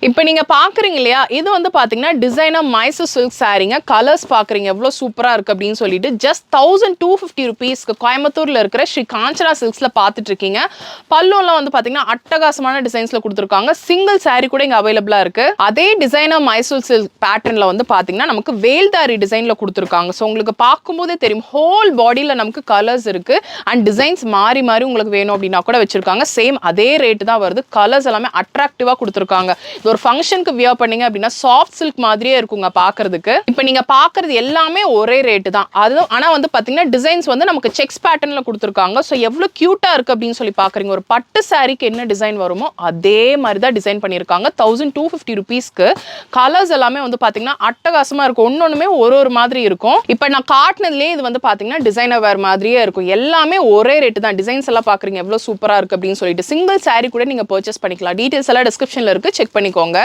இப்போ நீங்க பாக்குறீங்க இல்லையா, இது வந்து பாத்தீங்கன்னா டிசைனர் மைசூர் சில்க் சாரீங்க. கலர்ஸ் பாக்குறீங்க எவ்வளவு சூப்பரா இருக்கு அப்படின்னு சொல்லிட்டு ஜஸ்ட் 1250 rupeesக்கு கோயம்புத்தூர்ல இருக்கிற ஸ்ரீ காஞ்சனா சில்க்ஸ்ல பாத்துட்டு இருக்கீங்க. பல்லுலாம் வந்து பாத்தீங்கன்னா அட்டகாசமான டிசைன்ஸ்ல கொடுத்துருக்காங்க. சிங்கிள் சாரீ கூட இங்க அவைலபிளா இருக்கு. அதே டிசைனர் மைசூர் சில்க் பேட்டர்ன்ல வந்து பாத்தீங்கன்னா நமக்கு வேல்தாரி டிசைன்ல கொடுத்துருக்காங்க. ஸோ உங்களுக்கு பார்க்கும்போதே தெரியும் ஹோல் பாடியில நமக்கு கலர்ஸ் இருக்கு அண்ட் டிசைன்ஸ் மாறி மாறி உங்களுக்கு வேணும் அப்படின்னா கூட வச்சிருக்காங்க. சேம் அதே ரேட்டு தான் வருது. கலர்ஸ் எல்லாமே அட்ராக்டிவா கொடுத்துருக்காங்க. ஒரு ஃபங்க்ஷனுக்கு வியர் பண்ணீங்க அப்படின்னா சாஃப்ட் சில்க் மாதிரியே இருக்குங்க பார்க்கிறதுக்கு. இப்போ நீங்க பார்க்கிறது எல்லாமே ஒரே ரேட்டு தான். அது ஆனா வந்து பாத்தீங்கன்னா டிசைன்ஸ் வந்து நமக்கு செக்ஸ் பேட்டர்ன்ல கொடுத்துருக்காங்க. ஸோ எவ்வளவு கியூட்டா இருக்கு அப்படின்னு சொல்லி பாக்குறீங்க. ஒரு பட்டு சாரிக்கு என்ன டிசைன் வருமோ அதே மாதிரி தான் டிசைன் பண்ணியிருக்காங்க. 1250 rupeesக்கு கலர்ஸ் எல்லாமே வந்து பாத்தீங்கன்னா அட்டகாசமா இருக்கும். ஒன்னொன்னுமே ஒரு மாதிரி இருக்கும். இப்போ நான் காட்டினதுலேயே இது வந்து பாத்தீங்கன்னா டிசைனர் வேர் மாதிரியே இருக்கும். எல்லாமே ஒரே ரேட்டு தான். டிசைன்ஸ் எல்லாம் பாக்குறீங்க எவ்வளவு சூப்பரா இருக்கு அப்படின்னு சொல்லிட்டு சிங்கிள் சாரி கூட நீங்க பர்ச்சேஸ் பண்ணிக்கலாம். டீடைல்ஸ் எல்லாம் டிஸ்கிரிப்ஷன்ல இருக்கு, செக் பண்ணிக்கோங்க.